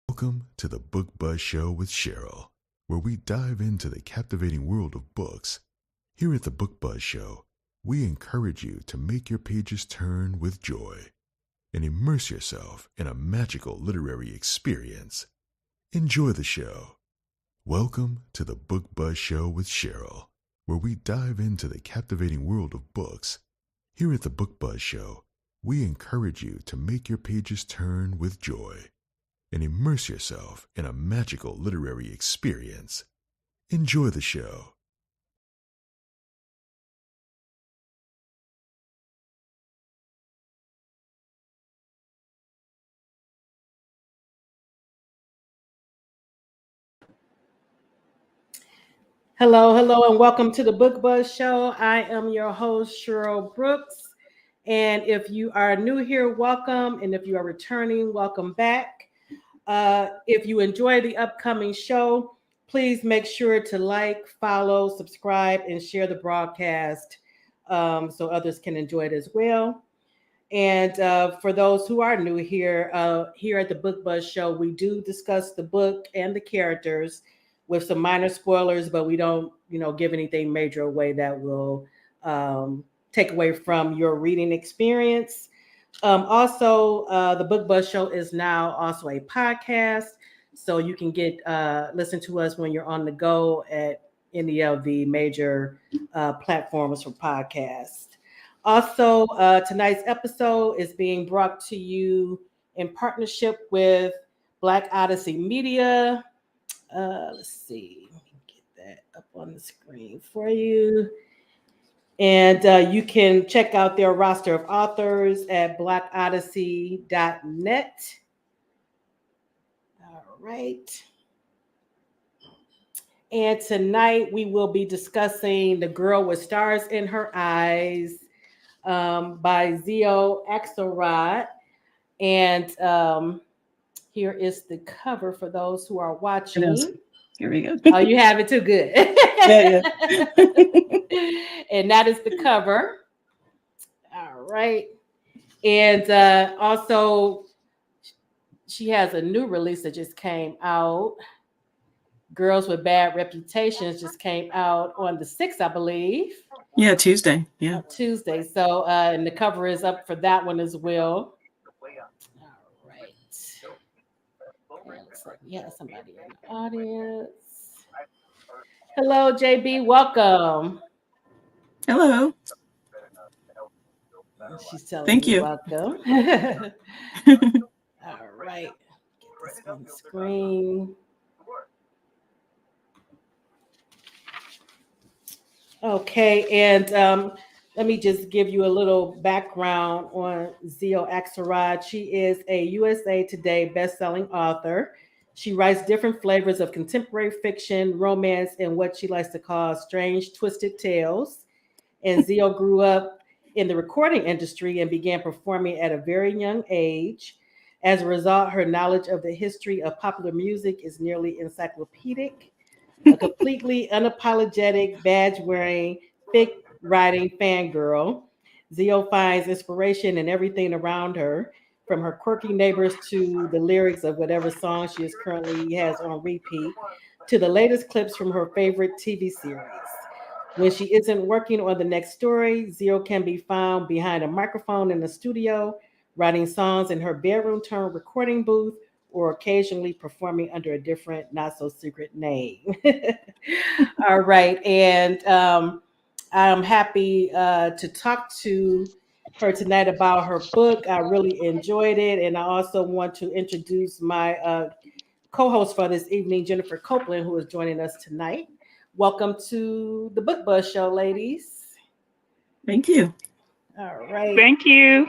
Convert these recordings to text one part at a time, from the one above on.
Welcome to the Book Buzz Show with Cheryl, where we dive into the captivating world of books. Here at the Book Buzz Show, we encourage you to make your pages turn with joy and immerse yourself in a magical literary experience. Enjoy the show. Welcome to the Book Buzz Show with Cheryl, where we dive into the captivating world of books. Here at the Book Buzz Show, we encourage you to make your pages turn with joy and immerse yourself in a magical literary experience. Enjoy the show. Hello, and welcome to the Book Buzz Show. I am your host, Cheryl Brooks. And if you are new here, welcome. And if you are returning, welcome back. If you enjoy the upcoming show, please make sure to like, follow, subscribe, and share the broadcast so others can enjoy it as well. And for those who are new here, here at the Book Buzz Show, we do discuss the book and the characters with some minor spoilers, but we don't, give anything major away that will take away from your reading experience. Also, the Book Buzz Show is now also a podcast, so you can listen to us when you're on the go at any of the major platforms for podcasts. Also, tonight's episode is being brought to you in partnership with Black Odyssey Media. Let's see, let me get that up on the screen for you. And you can check out their roster of authors at blackodyssey.net. All right. And tonight we will be discussing The Girl with Stars in Her Eyes by Xio Axelrod. And here is the cover for those who are watching. Here we go. Oh, you have it too. Good. Yeah. And that is the cover. All right. And also, she has a new release that just came out. Girls with Bad Reputations just came out on the 6th, I believe. Yeah, Tuesday. Yeah. Tuesday. So, and the cover is up for that one as well. All right. Looks like we have somebody in the audience. Hello, JB. Welcome. Hello. She's telling Thank me you. welcome. All right. Get this on the screen. Okay, and let me just give you a little background on Xio Axelrod. She is a USA Today best-selling author. She writes different flavors of contemporary fiction, romance, and what she likes to call strange, twisted tales. And Xio grew up in the recording industry and began performing at a very young age. As a result, her knowledge of the history of popular music is nearly encyclopedic. A completely unapologetic, badge-wearing, fic-writing fangirl, Xio finds inspiration in everything around her, from her quirky neighbors to the lyrics of whatever song she is currently has on repeat, to the latest clips from her favorite TV series. When she isn't working on the next story, Xio can be found behind a microphone in the studio, writing songs in her bedroom-turned recording booth, or occasionally performing under a different, not-so-secret name. All right. And I'm happy to talk to her tonight about her book. I really enjoyed it. And I also want to introduce my co-host for this evening, Jennifer Copeland, who is joining us tonight. Welcome to the Book Buzz Show, ladies. Thank you. All right. Thank you.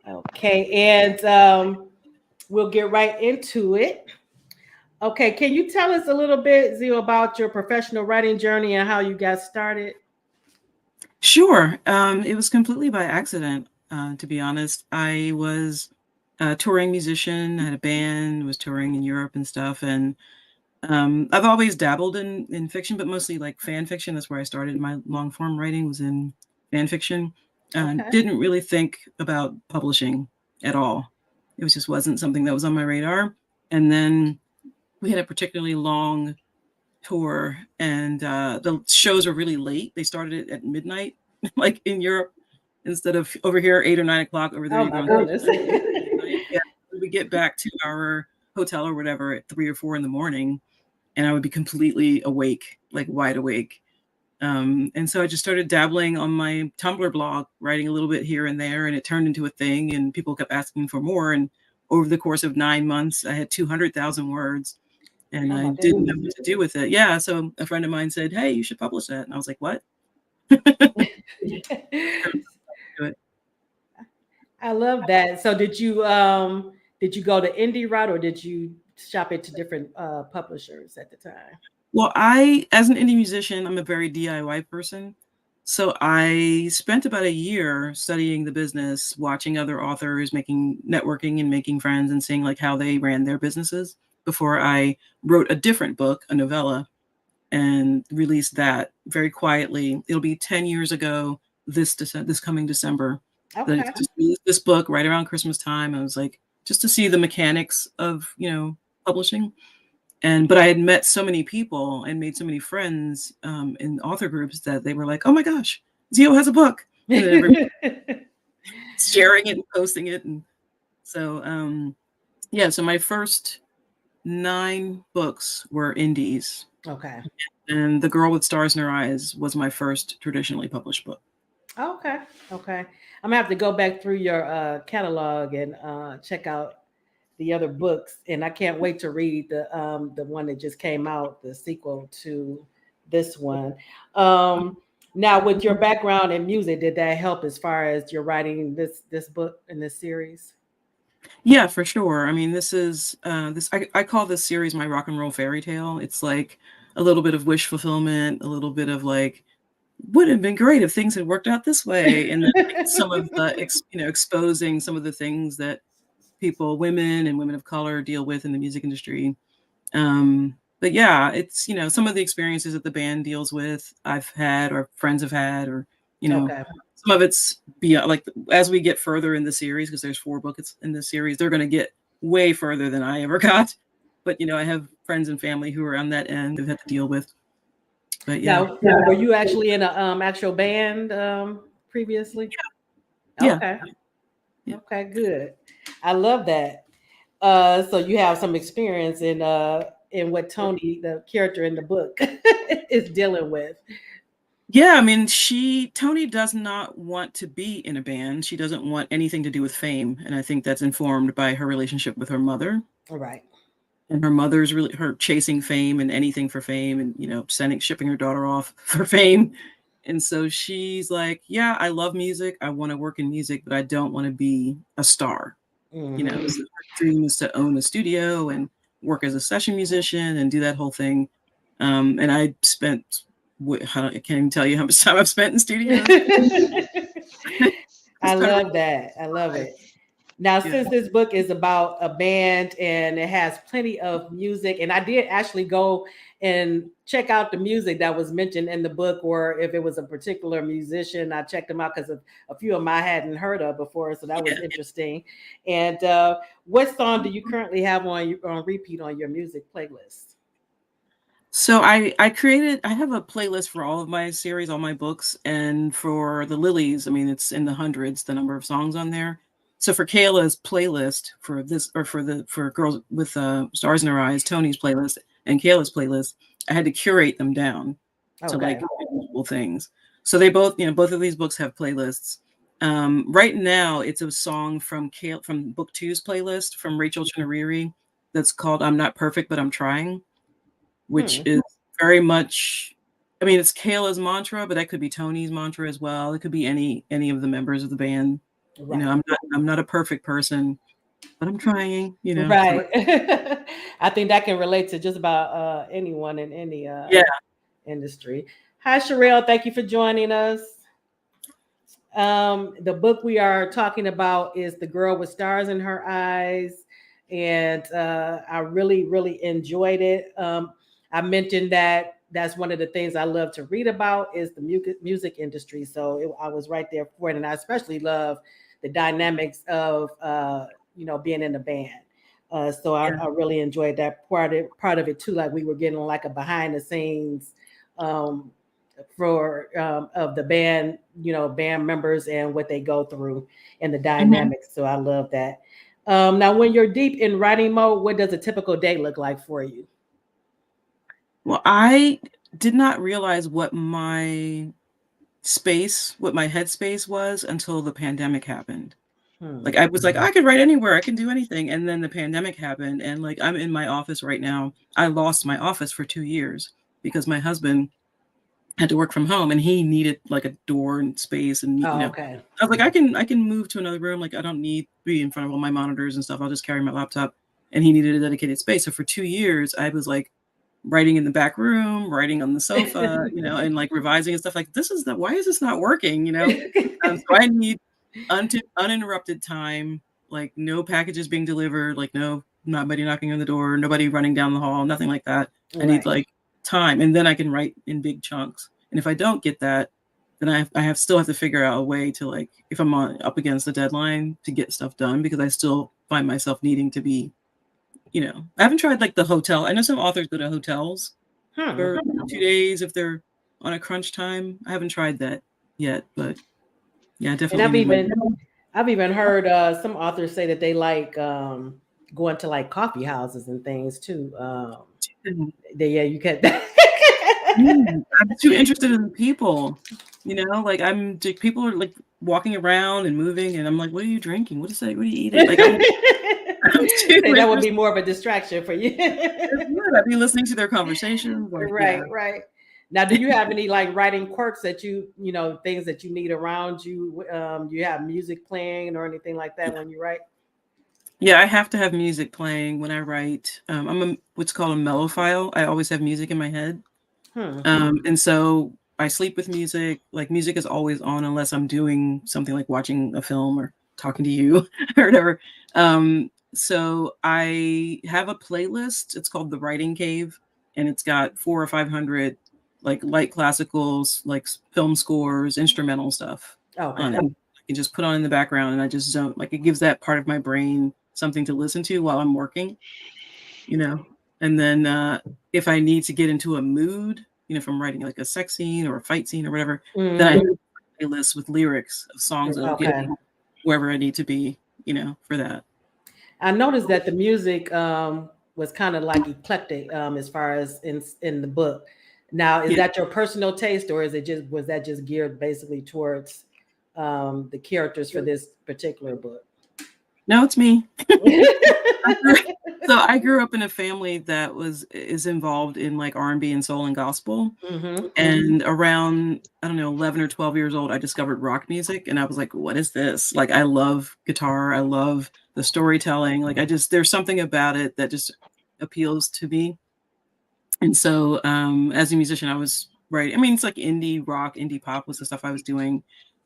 Okay. And we'll get right into it. Okay, can you tell us a little bit, Xio, about your professional writing journey and how you got started? Sure. It was completely by accident, to be honest. I was a touring musician, had a band, was touring in Europe and stuff. And I've always dabbled in fiction, but mostly like fan fiction. That's where I started. My long form writing was in fan fiction. Didn't really think about publishing at all. It just wasn't something that was on my radar. And then we had a particularly long tour, and the shows were really late. They started at midnight, like in Europe, instead of over here 8 or 9 o'clock. Over there, Oh you go my on goodness. midnight. Yeah, we get back to our hotel or whatever at 3 or 4 in the morning, and I would be completely awake, like wide awake. And so I just started dabbling on my Tumblr blog, writing a little bit here and there, and it turned into a thing, and people kept asking for more. And over the course of 9 months, I had 200,000 words, and Oh I my didn't know goodness. what to do with it. Yeah, so a friend of mine said, "Hey, you should publish that." And I was like, "What?" Do it. I love that. So did you go the indie route, or did you shop it to different publishers at the time? Well, I, as an indie musician, I'm a very DIY person. So I spent about a year studying the business, watching other authors, making networking and making friends and seeing like how they ran their businesses before I wrote a different book, a novella, and released that very quietly. It'll be 10 years ago this coming December that I Okay. just released this book right around Christmas time. I was like, just to see the mechanics of, publishing. But I had met so many people and made so many friends in author groups that they were like, "Oh my gosh, Xio has a book," and then everybody sharing it and posting it. And so, yeah. So my first 9 books were indies, Okay. and The Girl with Stars in Her Eyes was my first traditionally published book. Okay. Okay. I'm gonna have to go back through your catalog and check out the other books, and I can't wait to read the one that just came out, the sequel to this one. Um, Now, with your background in music, did that help as far as your writing this book in this series? Yeah, for sure. I mean, this is this I call this series my rock and roll fairy tale. It's like a little bit of wish fulfillment, a little bit of like, would have been great if things had worked out this way, and then like, some of the exposing some of the things that women and women of color deal with in the music industry. But yeah, it's some of the experiences that the band deals with, I've had, or friends have had, or Okay. some of it's beyond. Like as we get further in the series, because there's 4 books in the series, they're going to get way further than I ever got. But I have friends and family who are on that end who've had to deal with. But yeah, Now, were you actually in a actual band previously? yeah, Okay. yeah. Okay, good. I love that. So you have some experience in what Tony, the character in the book, is dealing with. Yeah, I mean, Tony does not want to be in a band. She doesn't want anything to do with fame, and I think that's informed by her relationship with her mother. All right. And her mother's really her chasing fame and anything for fame, and shipping her daughter off for fame. And so she's like, "Yeah, I love music. I want to work in music, but I don't want to be a star." Mhm. So her dream is to own a studio and work as a session musician and do that whole thing. And I spent, I can't even tell you how much time I've spent in studios. I love that. I love it. Now, Yeah. since this book is about a band and it has plenty of music, and I did actually go and check out the music that was mentioned in the book, or if it was a particular musician, I checked them out because a few of them I hadn't heard of before, so that was interesting. And what song do you currently have on repeat on your music playlist? So I have a playlist for all of my series, all my books, and for the Lillys, I mean, it's in the hundreds, the number of songs on there. So for Kayla's playlist for this, or for Girls with Stars in Her Eyes, Tony's playlist and Kayla's playlist, I had to curate them down to Okay. like multiple things. So they both, both of these books have playlists. Right now, it's a song from Book Two's playlist from Rachel Chinariri that's called "I'm Not Perfect, But I'm Trying," which is very much, I mean, it's Kayla's mantra, but that could be Tony's mantra as well. It could be any of the members of the band. Right. I'm not a perfect person, but I'm trying, Right. I think that can relate to just about anyone in any Yeah. industry. Hi, Sherelle. Thank you for joining us. The book we are talking about is The Girl with Stars in Her Eyes. And I really, really enjoyed it. I mentioned that that's one of the things I love to read about is the music industry. So I was right there for it. And I especially love the dynamics of, being in a band. So I really enjoyed that part of it too. Like we were getting like a behind the scenes for of the band, band members and what they go through and the dynamics. So I love that. Now, when you're deep in writing mode, what does a typical day look like for you? Well, I did not realize what my headspace was until the pandemic happened. Like I was like, I could write anywhere, I can do anything. And then the pandemic happened, and like I'm in my office right now. I lost my office for 2 years because my husband had to work from home and he needed like a door and space. And Okay. I was like, I can move to another room. Like I don't need to be in front of all my monitors and stuff. I'll just carry my laptop. And he needed a dedicated space. So for 2 years, I was like writing in the back room, writing on the sofa, and like revising and stuff. Like why is this not working? So I need uninterrupted time, like no packages being delivered, like nobody knocking on the door, nobody running down the hall, nothing like that. Right. I need like time, and then I can write in big chunks. And if I don't get that, then I still have to figure out a way to, like, if I'm up against the deadline, to get stuff done, because I still find myself needing to be, I haven't tried like the hotel. I know some authors go to hotels for 2 days if they're on a crunch time. I haven't tried that yet, but yeah, definitely. And I've even heard some authors say that they like going to like coffee houses and things too. You can. I'm too interested in people. Like people are like walking around and moving, and I'm like, what are you drinking? What is that? What are you eating? Like, that would be more of a distraction for you. I'd be listening to their conversations. Like, right. Now, do you have any like writing quirks that things that you need around you? You have music playing or anything like that when you write? Yeah, I have to have music playing when I write. I'm what's called a mellophile. I always have music in my head. And so I sleep with music. Like, music is always on unless I'm doing something like watching a film or talking to you or whatever. So I have a playlist. It's called The Writing Cave, and it's got 400 or 500 like light classicals, like film scores, instrumental stuff on it. I can just put on in the background, and I just don't, like, it gives that part of my brain something to listen to while I'm working, and then if I need to get into a mood, if I'm writing like a sex scene or a fight scene or whatever, then I have a playlist with lyrics of songs that'll get me wherever I need to be, for that. I noticed that the music was kind of like eclectic as far as in the book. Now, is that your personal taste, or was that just geared basically towards the characters for this particular book? No, it's me. So I grew up in a family that is involved in like R&B and soul and gospel. And around, I don't know, 11 or 12 years old, I discovered rock music, and I was like, what is this? Like, I love guitar. I love the storytelling. Like, there's something about it that just appeals to me. And so as a musician, I was writing. I mean, it's like indie rock, indie pop was the stuff I was doing.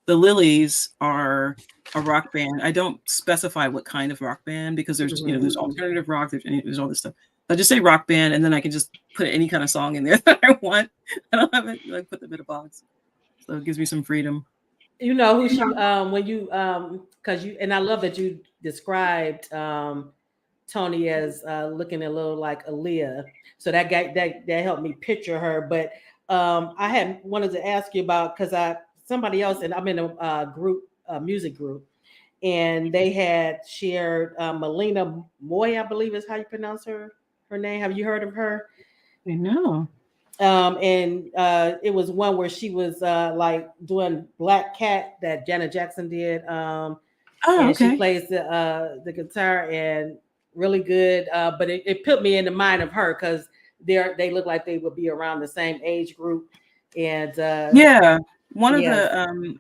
The Lillys are a rock band. I don't specify what kind of rock band, because there's there's alternative rock, there's all this stuff. I just say rock band, and then I can just put any kind of song in there that I want. I don't have it like put them in a box, so it gives me some freedom. You know who she when you because you, and I love that you described Toni as looking a little like Aaliyah. So that helped me picture her. But I had wanted to ask you about, because somebody else, and I'm in a music group, and they had shared Melina Moy, I believe is how you pronounce her name. Have you heard of her? No. And it was one where she was like doing Black Cat that Janet Jackson did. And she plays the guitar, and really good. But it put me in the mind of her, because they look like they would be around the same age group. And one of the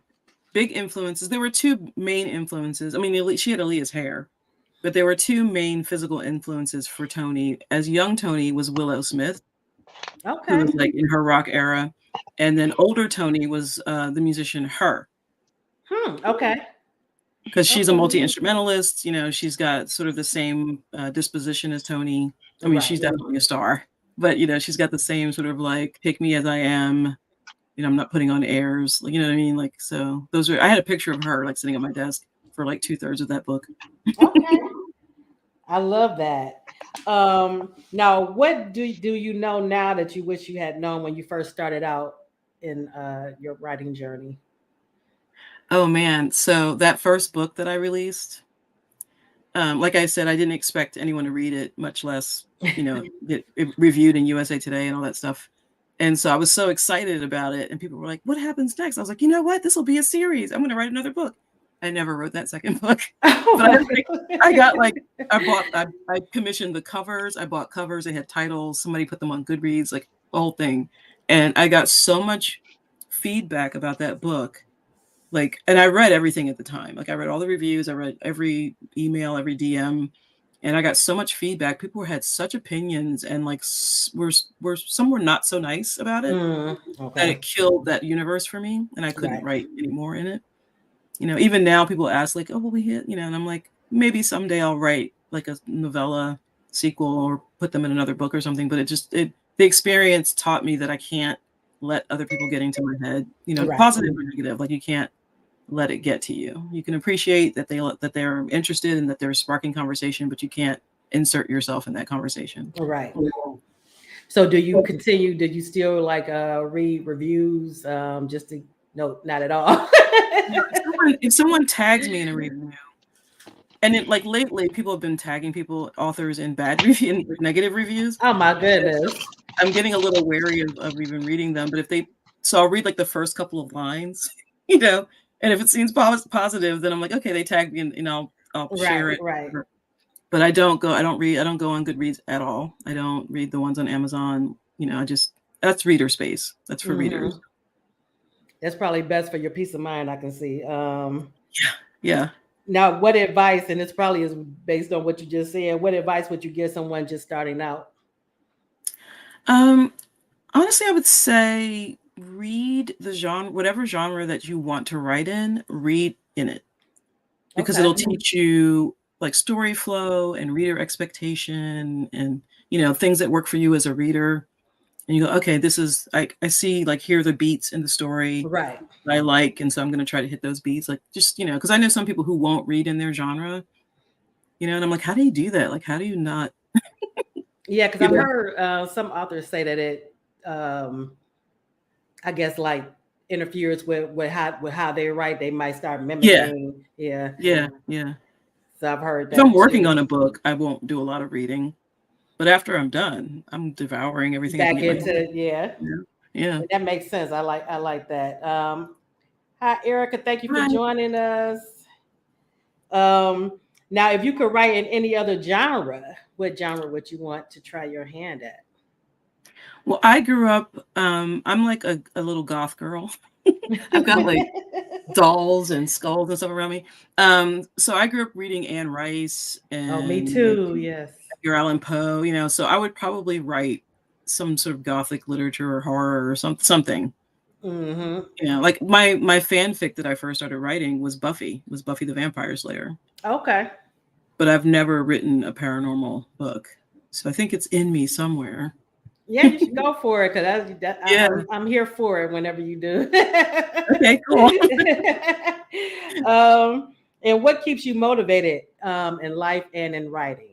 big influences, there were two main influences. I mean, she had Aaliyah's hair, but there were two main physical influences for Toni. As young Toni was Willow Smith, who was like in her rock era, and then older Toni was the musician Her. Because she's a multi-instrumentalist, she's got sort of the same disposition as Toni. I mean, she's definitely a star, but she's got the same sort of like, pick me as I am. I'm not putting on airs, like, you know what I mean? Like, so I had a picture of her like sitting at my desk for like 2/3 of that book. I love that. Now, what do you know now that you wish you had known when you first started out in your writing journey? Oh man, so that first book that I released, like I said, I didn't expect anyone to read it, much less, get it reviewed in USA Today and all that stuff. And so I was so excited about it, and people were like, "What happens next?" I was like, "You know what? This will be a series. I'm going to write another book." I never wrote that second book, but I got like I commissioned the covers. I bought covers. They had titles. Somebody put them on Goodreads, like the whole thing, and I got so much feedback about that book. Like, and I read everything at the time. Like, I read all the reviews. I read every email, every DM, and I got so much feedback. People had such opinions, and like were some were not so nice about it. That Okay. it killed that universe for me, and I couldn't Right. write anymore in it. Even now people ask like, "Oh, will we hit?" And I'm like, maybe someday I'll write like a novella sequel or put them in another book or something. But the experience taught me that I can't let other people get into my head, Right. positive or negative. Like, you can't let it get to you. You can appreciate that they're interested and that they're sparking conversation, but you can't insert yourself in that conversation. Right. So do you continue? Did you still like read reviews? Just to no, not at all. If someone tags me in a review, and it, like, lately people have been tagging authors in bad review, in negative reviews. Oh my And so goodness. I'm getting a little wary of even reading them. But so I'll read like the first couple of lines, and if it seems positive, then I'm like, okay, they tagged me, and I'll Right. share it. Right. But I don't go on Goodreads at all. I don't read the ones on Amazon. That's reader space. That's for readers. That's probably best for your peace of mind. I can see. Yeah. Now, what advice, and this probably is based on what you just said, what advice would you give someone just starting out? Honestly, I would say read the genre, whatever genre that you want to write in, read in it, because Okay. it'll teach you like story flow and reader expectation and, things that work for you as a reader. And you go, okay, this is, I see, like, here are the beats in the story Right. that I like. And so I'm going to try to hit those beats. Like, just, because I know some people who won't read in their genre, and I'm like, how do you do that? Like, how do you not, Yeah, because I've heard some authors say that it, I guess, like interferes with how they write. They might start Yeah. mimicking. Yeah. Yeah. So I've heard If I'm that working too. on a book, I won't do a lot of reading. But after I'm done, I'm devouring everything I can Back get my hands into yeah. on. Yeah. That makes sense. I like that. Hi, Erica. Thank you for Hi. joining us. Now, if you could write in any other genre, what genre would you want to try your hand at? Well, I grew up, I'm like a little goth girl. I've got like dolls and skulls and stuff around me. So I grew up reading Anne Rice Oh, me and like too. Yes. Edgar Allan Poe, so I would probably write some sort of gothic literature or horror or something. Like my fanfic that I first started writing was Buffy the Vampire Slayer. Okay. But I've never written a paranormal book. So I think it's in me somewhere. Yeah, you should go for it because Yeah. I'm here for it whenever you do. Okay, cool. And what keeps you motivated in life and in writing?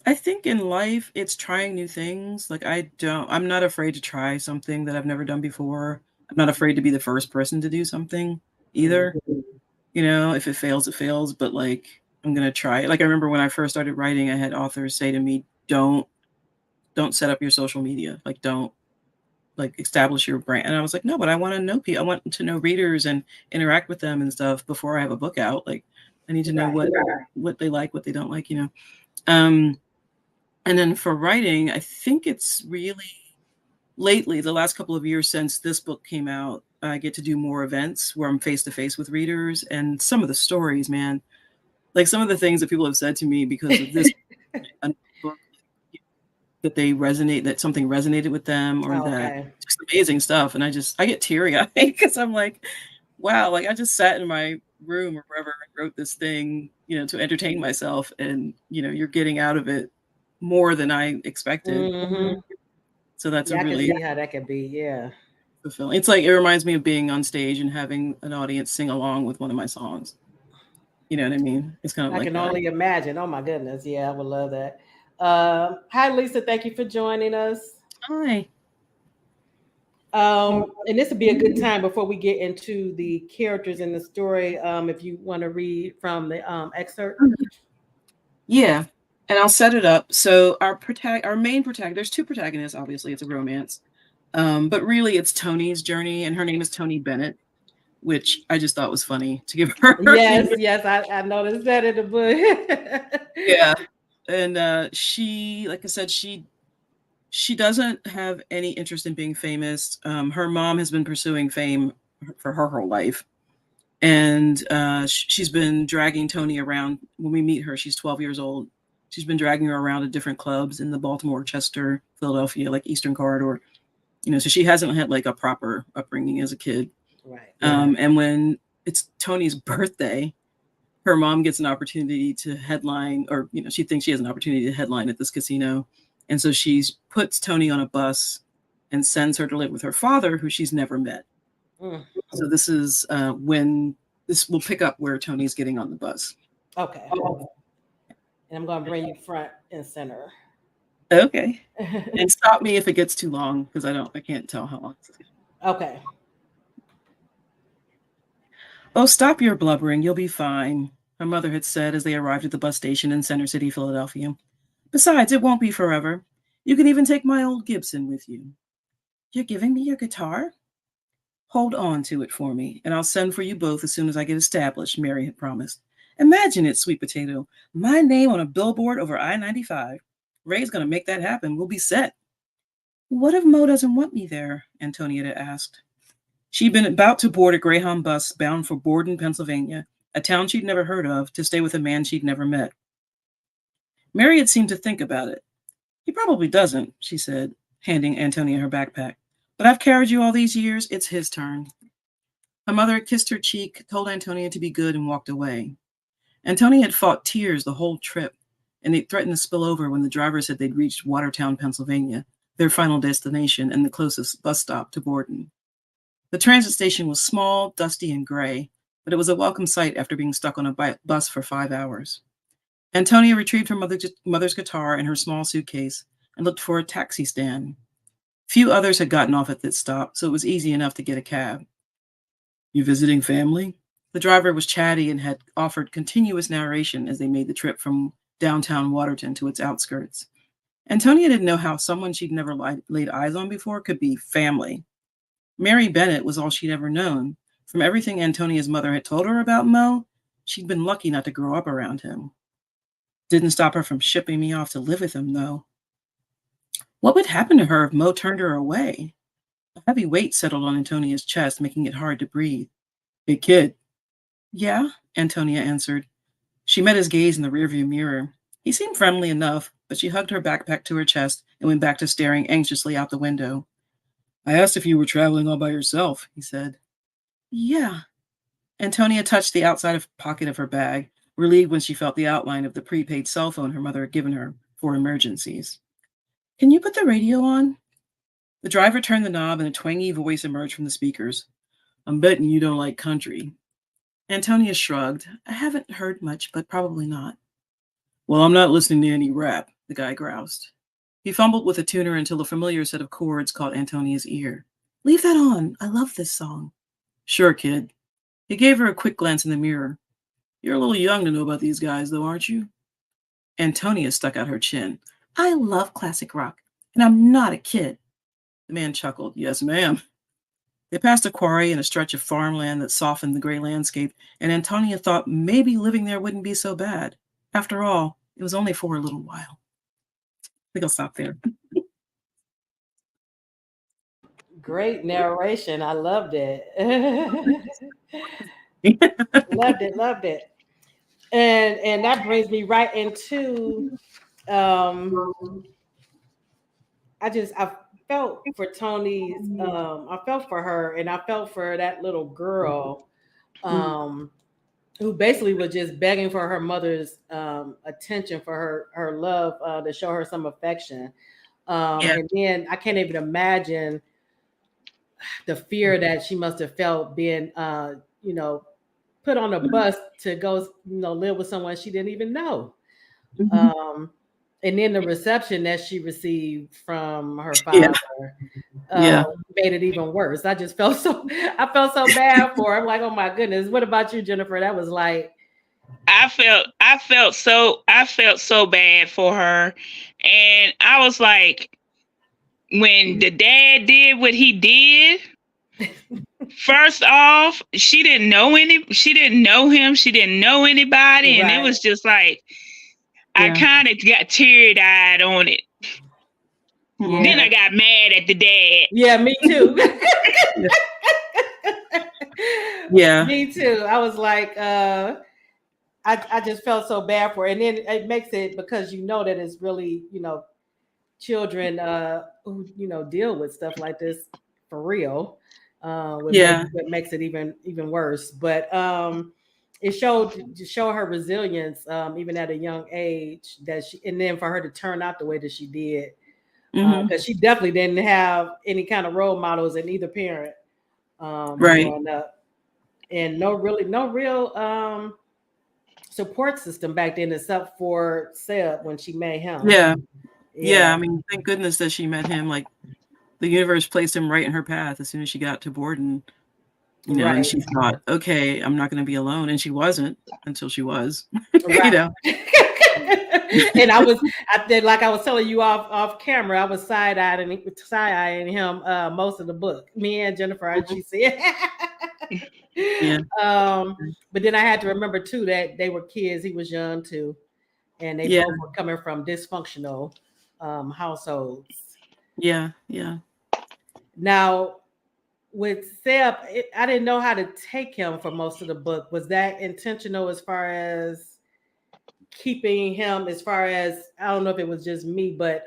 I think in life it's trying new things. Like, I'm not afraid to try something that I've never done before. I'm not afraid to be the first person to do something either. If it fails, it fails, but like, I'm going to try it. Like, I remember when I first started writing, I had authors say to me, don't set up your social media. Like, don't like establish your brand. And I was like, no, but I want to know people. I want to know readers and interact with them and stuff before I have a book out. Like, I need to know what they like, what they don't like, And then for writing, I think it's really lately, the last couple of years since this book came out, I get to do more events where I'm face to face with readers, and some of the stories, man, like some of the things that people have said to me because of this book, that something resonated with them, or that just amazing stuff. And I get teary eyed because I'm like, wow, like I just sat in my room or wherever and wrote this thing, to entertain myself, and you're getting out of it more than I expected. So that's I really can see how that could be. Yeah. fulfilling. It's like, it reminds me of being on stage and having an audience sing along with one of my songs. You know what I mean? It's kind of I like can that. only imagine. Oh my goodness. Yeah, I would love that. Hi, Lisa. Thank you for joining us. Hi. And this would be a good time before we get into the characters in the story. If you want to read from the excerpt. Yeah, and I'll set it up. So our main protagonist, there's two protagonists, obviously, it's a romance. But really it's Tony's journey, and her name is Tony Bennett, which I just thought was funny to give her her Yes, name. yes, I noticed that in the book. Yeah. And she, like I said, she doesn't have any interest in being famous. Her mom has been pursuing fame for her whole life. And she's been dragging Tony around. When we meet her, she's 12 years old. She's been dragging her around to different clubs in the Baltimore, Chester, Philadelphia, like Eastern Corridor. So she hasn't had like a proper upbringing as a kid. Right. And when it's Tony's birthday, her mom gets an opportunity to headline, or she thinks she has an opportunity to headline at this casino, and so she puts Tony on a bus and sends her to live with her father, who she's never met. So this is when this will pick up where Tony's getting on the bus. Okay. And I'm going to bring you front and center. Okay. And stop me if it gets too long, because I can't tell how long. Okay. Oh, stop your blubbering. You'll be fine, her mother had said as they arrived at the bus station in Center City, Philadelphia. Besides, it won't be forever. You can even take my old Gibson with you. You're giving me your guitar? Hold on to it for me, and I'll send for you both as soon as I get established, Mary had promised. Imagine it, sweet potato. My name on a billboard over I-95. Ray's going to make that happen. We'll be set. What if Mo doesn't want me there? Antonietta asked. She'd been about to board a Greyhound bus bound for Borden, Pennsylvania, a town she'd never heard of, to stay with a man she'd never met. Mary had seemed to think about it. He probably doesn't, she said, handing Antonia her backpack. But I've carried you all these years. It's his turn. Her mother kissed her cheek, told Antonia to be good, and walked away. Antonia had fought tears the whole trip, and they threatened to spill over when the driver said they'd reached Watertown, Pennsylvania, their final destination and the closest bus stop to Borden. The transit station was small, dusty, and gray, but it was a welcome sight after being stuck on a bus for 5 hours. Antonia retrieved her mother's guitar and her small suitcase and looked for a taxi stand. Few others had gotten off at this stop, so it was easy enough to get a cab. You visiting family? The driver was chatty and had offered continuous narration as they made the trip from downtown Watertown to its outskirts. Antonia didn't know how someone she'd never laid eyes on before could be family. Mary Bennett was all she'd ever known. From everything Antonia's mother had told her about Mo, she'd been lucky not to grow up around him. Didn't stop her from shipping me off to live with him, though. What would happen to her if Mo turned her away? A heavy weight settled on Antonia's chest, making it hard to breathe. Hey, kid. Yeah, Antonia answered. She met his gaze in the rearview mirror. He seemed friendly enough, but she hugged her backpack to her chest and went back to staring anxiously out the window. I asked if you were traveling all by yourself, he said. Yeah. Antonia touched the outside pocket of her bag, relieved when she felt the outline of the prepaid cell phone her mother had given her for emergencies. Can you put the radio on? The driver turned the knob and a twangy voice emerged from the speakers. I'm betting you don't like country. Antonia shrugged. I haven't heard much, but probably not. Well, I'm not listening to any rap, the guy groused. He fumbled with a tuner until a familiar set of chords caught Antonia's ear. Leave that on. I love this song. Sure, kid. He gave her a quick glance in the mirror. You're a little young to know about these guys, though, aren't you? Antonia stuck out her chin. I love classic rock, and I'm not a kid. The man chuckled. Yes, ma'am. They passed a quarry and a stretch of farmland that softened the gray landscape, and Antonia thought maybe living there wouldn't be so bad. After all, it was only for a little while. I think I'll stop there. Great narration. I loved it. Loved it. And that brings me right into I felt for Tony's I felt for her, and I felt for that little girl who basically was just begging for her mother's attention, for her love, to show her some affection. And then I can't even imagine the fear that she must have felt being put on a bus to go, live with someone she didn't even know. Mhm. And then the reception that she received from her Yeah. father Yeah. made it even worse. I felt so bad for her. I'm like, oh my goodness. What about you, Jennifer? That was like, I felt so bad for her, and I was like, when the dad did what he did, first off, she didn't know him, she didn't know anybody, and it right. was just like I Yeah. kind of got teary-eyed on it. Then Yeah. I got mad at the dad. Yeah, me too. Yeah. Me too. I was like, I just felt so bad for her. And then it makes it, because that it's really, children who, deal with stuff like this for real. Yeah. What makes it even worse. But it showed to show her resilience, even at a young age, and then for her to turn out the way that she did. Mhm. Because she definitely didn't have any kind of role models in either parent Right. growing up, and no real support system back then, except for Seb when she met him. Yeah. Yeah. Yeah, I mean, thank goodness that she met him. Like, the universe placed him right in her path as soon as she got to Borden, and right, she thought, okay, I'm not going to be alone. And she wasn't until she was, right. And I did, like I was telling you off camera, I was side eyeing him most of the book. Me and Jennifer, as she said. Yeah. But then I had to remember too that they were kids. He was young too, and they Yeah. both were coming from dysfunctional households. Yeah. Yeah. Now, with Seb, I didn't know how to take him for most of the book. Was that intentional as far as keeping him? As far as, I don't know if it was just me, but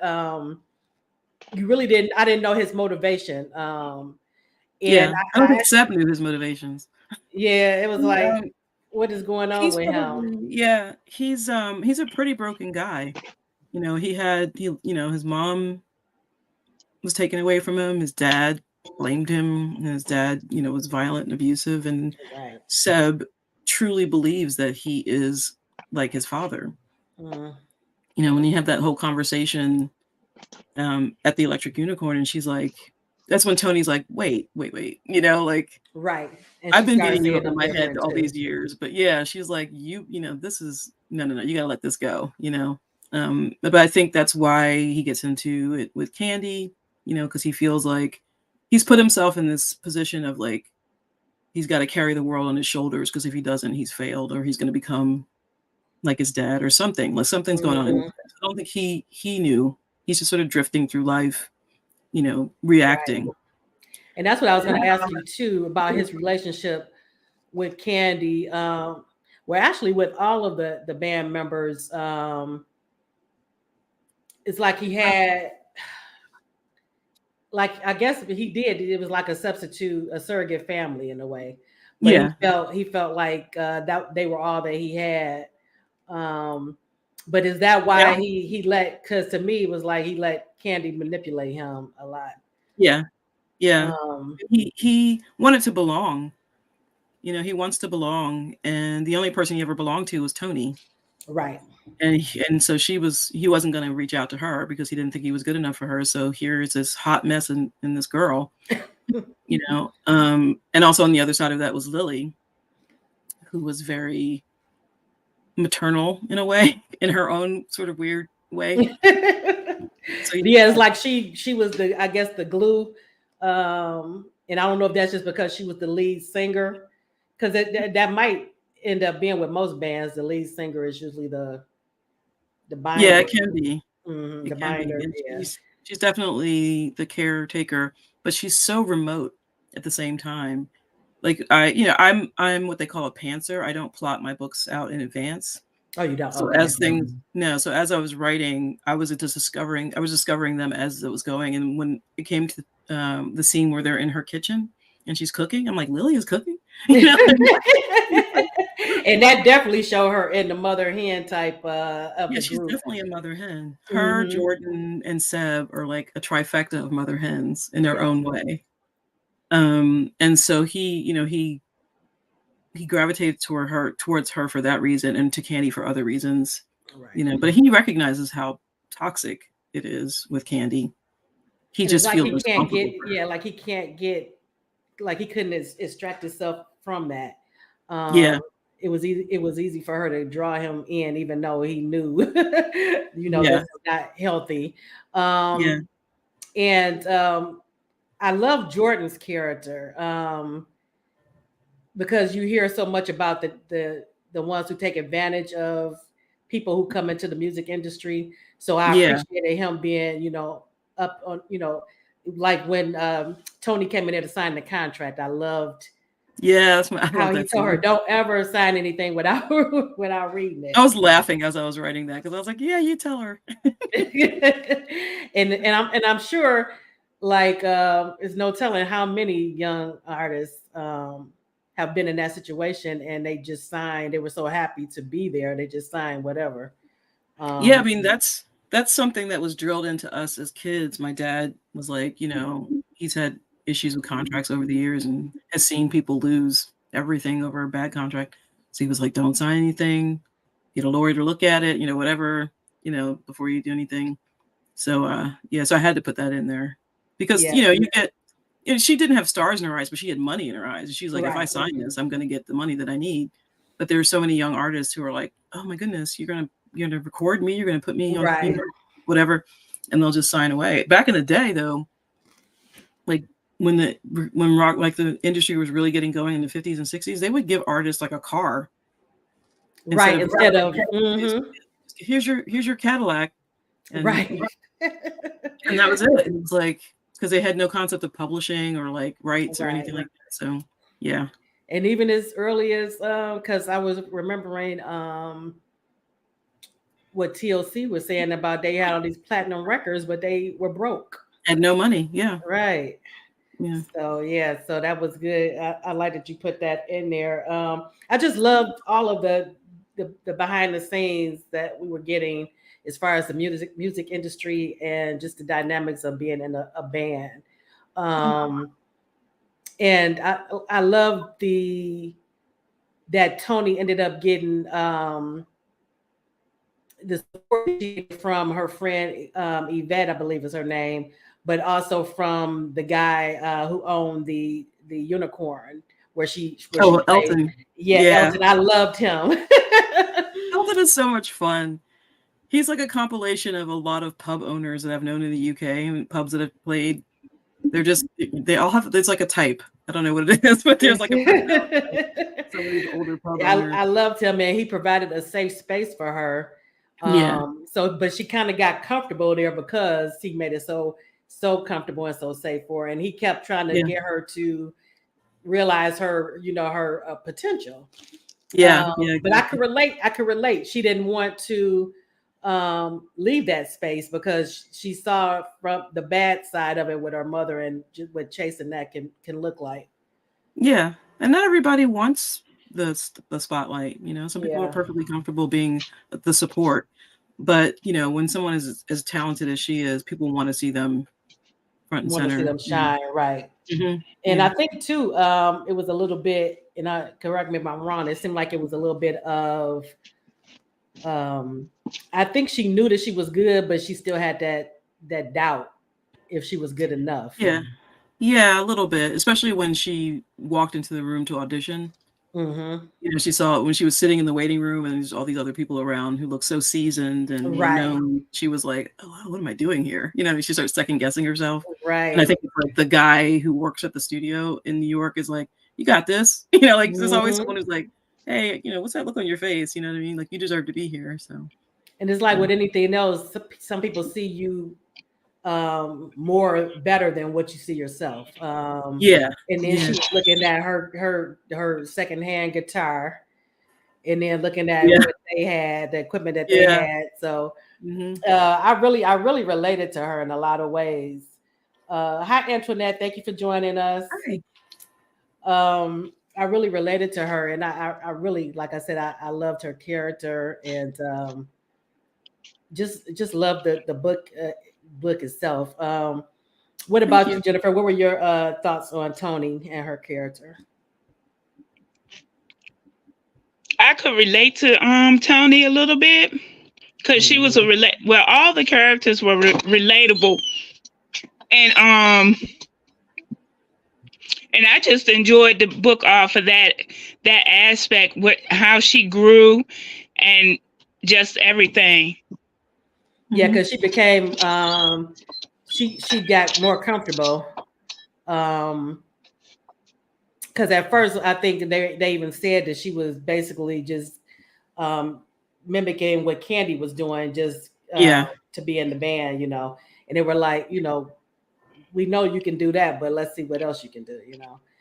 you really didn't. I didn't know his motivation. And Yeah. I don't think Seb knew his motivations. yeah, it was like, Um, what is going on he's with him? probably, yeah, he's a pretty broken guy. His mom was taken away from him. His dad blamed him, and his dad, was violent and abusive. And Right. Seb truly believes that he is like his father. Mm. When you have that whole conversation at the Electric Unicorn, and she's like, that's when Tony's like, wait, like, Right. And I've she been started beating you seeing up in him my head different all too. these years. But yeah, she's like, this is, no, you got to let this go, But I think that's why he gets into it with Candy, because he feels like he's put himself in this position of like, he's got to carry the world on his shoulders, because if he doesn't, he's failed, or he's going to become like his dad or something. Like, something's going on. Mm-hmm. I don't think he knew. He's just sort of drifting through life, reacting. Right. And that's what I was going to ask you too about his relationship with Candy. Well, actually, with all of the band members, it's like he had, like, I guess he did. It was like a substitute, a surrogate family in a way. But Yeah. he felt like that they were all that he had. But is that why he let? Because to me, it was like he let Candy manipulate him a lot. Yeah. Yeah. Um, He wanted to belong. He wants to belong, and the only person he ever belonged to was Tony. right. And so he wasn't going to reach out to her because he didn't think he was good enough for her. So here's this hot mess in this girl, and also on the other side of that was Lily, who was very maternal in a way, in her own sort of weird way. So yeah, it's like she was I guess the glue. And I don't know if that's just because she was the lead singer, because that might end up being with most bands. The lead singer is usually the binder. Yeah, it can be. Mm-hmm, It the can binder. be. And Yeah. she's definitely the caretaker, but she's so remote at the same time. Like I'm what they call a pantser. I don't plot my books out in advance. Oh, you don't. So Okay. So as I was writing, I was discovering them as it was going. And when it came to the scene where they're in her kitchen and she's cooking, I'm like, Lily is cooking. And that definitely showed her in the mother hen type of the she's group. definitely a mother hen. Her, Mm-hmm. Jordan, and Seb are like a trifecta of mother hens in their own way. And so he he gravitated towards her for that reason, and to Candy for other reasons. Right. But he recognizes how toxic it is with Candy. He And it's just like feels he can't responsible. like he can't get, like he couldn't extract himself from that. Yeah. It was easy for her to draw him in, even though he knew, Yeah. this is not healthy. Yeah. And I love Jordan's character, because you hear so much about the ones who take advantage of people who come into the music industry. So I Yeah. appreciated him being, up on, like when Tony came in there to sign the contract. I loved Yeah, I how love he that told her, scene. "Don't ever sign anything without without reading it." I was laughing as I was writing that because I was like, "Yeah, you tell her." and I'm sure, like, there's no telling how many young artists have been in that situation, and they just signed. They were so happy to be there, they just signed whatever. Yeah, I mean that's something that was drilled into us as kids. My dad was like, he's had issues with contracts over the years and has seen people lose everything over a bad contract. So he was like, "Don't sign anything. Get a lawyer to look at it. Whatever. Before you do anything." So so I had to put that in there because Yeah, you get. She didn't have stars in her eyes, but she had money in her eyes. And she's like, "If I right, sign this, I'm going to get the money that I need." But there are so many young artists who are like, "Oh my goodness, you're gonna record me, you're gonna put me on, right, whatever," and they'll just sign away. Back in the day, though, like when rock, like the industry was really getting going in the 50s and 60s, they would give artists like a car right. Instead of here's your Cadillac, and right. and that was it. It was like because they had no concept of publishing or like rights or anything Right. like that. So yeah. And even as early as because I was remembering what TLC was saying about they had all these platinum records, but they were broke. Had no money. Yeah. Right. Yeah. So that was good. I like that you put that in there. I just loved all of the behind the scenes that we were getting as far as the music industry and just the dynamics of being in a band. And I love that Tony ended up getting the support from her friend Yvette, I believe is her name, but also from the guy who owned the unicorn where she played. Elton. Yeah, Elton. I loved him. Elton is so much fun. He's like a compilation of a lot of pub owners that I've known in the UK and pubs that have played. They all have, there's like a type. I don't know what it is, but there's like a some of these older pub owners. I loved him, and he provided a safe space for her. But she kind of got comfortable there because he made it so comfortable and so safe for her, and he kept trying to get her to realize her, her potential. Exactly. But I could relate. She didn't want to leave that space because she saw from the bad side of it with her mother and what chasing that can look like. Yeah, and not everybody wants the spotlight. Some people are perfectly comfortable being the support, but when someone is as talented as she is, people want to see them front and center. See them shine, right? Mm-hmm. And I think too, it was a little bit, and I correct me if I'm wrong. It seemed like it was a little bit of, I think she knew that she was good, but she still had that doubt if she was good enough. Yeah, a little bit, especially when she walked into the room to audition. Mm-hmm. She saw when she was sitting in the waiting room and there's all these other people around who look so seasoned and known. She was like, "Oh, what am I doing here?" She starts second guessing herself. Right. And I think like the guy who works at the studio in New York is like, "You got this." Like there's always someone who's like, "Hey, what's that look on your face?" You know what I mean? Like you deserve to be here. So. And it's like with anything else, some people see you more better than what you see yourself. And then she was looking at her secondhand guitar, and then looking at what they had, the equipment that they had. So I really related to her in a lot of ways. Hi Antoinette, thank you for joining us. Hi. I really related to her, and I really, like I said, I loved her character, and just loved the book itself. What about you, Jennifer? What were your thoughts on Tony and her character? I could relate to Tony a little bit because she was all the characters were relatable, and and I just enjoyed the book off of that aspect, what how she grew and just everything. Yeah, because she became she got more comfortable. Because at first I think they even said that she was basically just mimicking what Candy was doing, just to be in the band, and they were like, we know you can do that, but let's see what else you can do,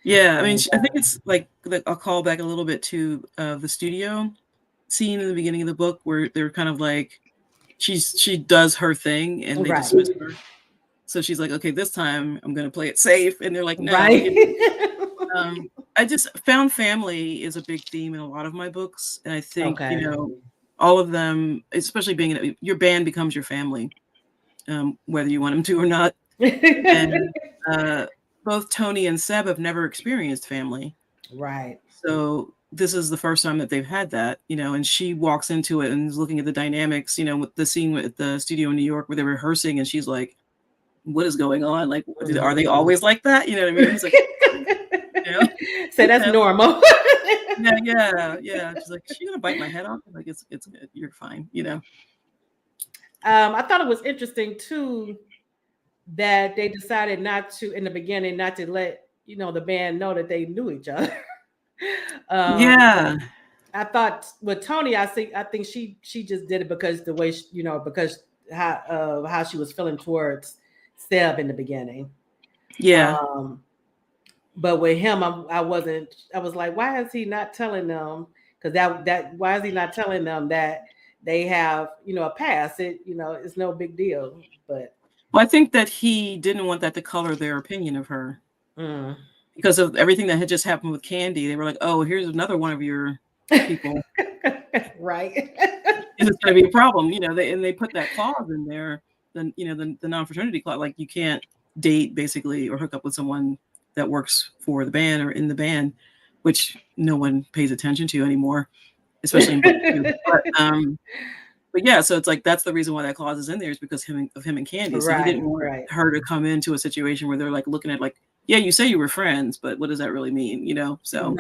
Yeah, I mean, I think it's like I'll call back a little bit to the studio scene in the beginning of the book where they're kind of like, she does her thing and they dismiss her. So she's like, okay, this time I'm going to play it safe. And they're like, no. Right. I just found family is a big theme in a lot of my books. And I think, all of them, especially being your band becomes your family, whether you want them to or not. And both Tony and Seb have never experienced family. Right. So this is the first time that they've had that, and she walks into it and is looking at the dynamics, with the scene with the studio in New York where they're rehearsing and she's like, what is going on? Like, are they always like that? You know what I mean? It's like, so that's normal. Yeah. She's like, is she gonna bite my head off? I'm like, it's good. You're fine. I thought it was interesting too that they decided not to, in the beginning, not to let the band know that they knew each other. I thought with Tony, I think she just did it because the way because how she was feeling towards Seb in the beginning. Yeah. But with him, I was like, why is he not telling them? Because why is he not telling them that they have a past? It's no big deal. But I think that he didn't want that to color their opinion of her because of everything that had just happened with Candy. They were like, oh, here's another one of your people, right? And it's going to be a problem, they put that clause in there. Then the non-fraternity clause, like you can't date basically or hook up with someone that works for the band or in the band, which no one pays attention to anymore, especially in book two. But yeah, so it's like that's the reason why that clause is in there is because of him and Candy. So he didn't want her to come into a situation where they're like looking at like, yeah, you say you were friends, but what does that really mean? So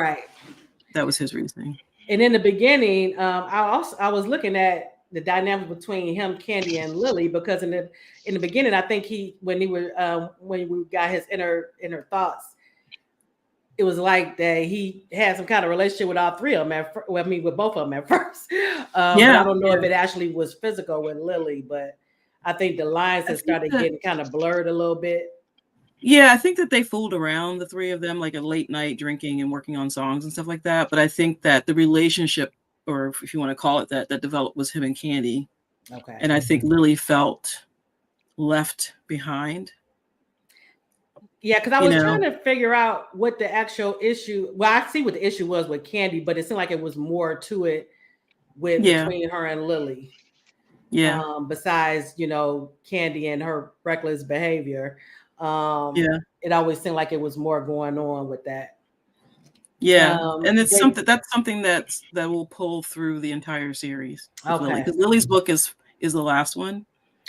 that was his reasoning. And in the beginning, I was looking at the dynamic between him, Candy, and Lily, because in the beginning, I think when we got his inner thoughts, it was like that he had some kind of relationship with all three of them. With both of them at first. But I don't know if it actually was physical with Lily, but I think the lines have started getting kind of blurred a little bit. Yeah, I think that they fooled around, the three of them, like a late night drinking and working on songs and stuff like that. But I think that the relationship, or if you want to call it that developed was him and Candy. Okay. And I think Lily felt left behind. Yeah, because I was trying to figure out what the actual issue. Well, I see what the issue was with Candy, but it seemed like it was more to it between her and Lily. Yeah. Besides, Candy and her reckless behavior. It always seemed like it was more going on with that. Yeah, and it's something that will pull through the entire series. Okay, because Lily's book is the last one.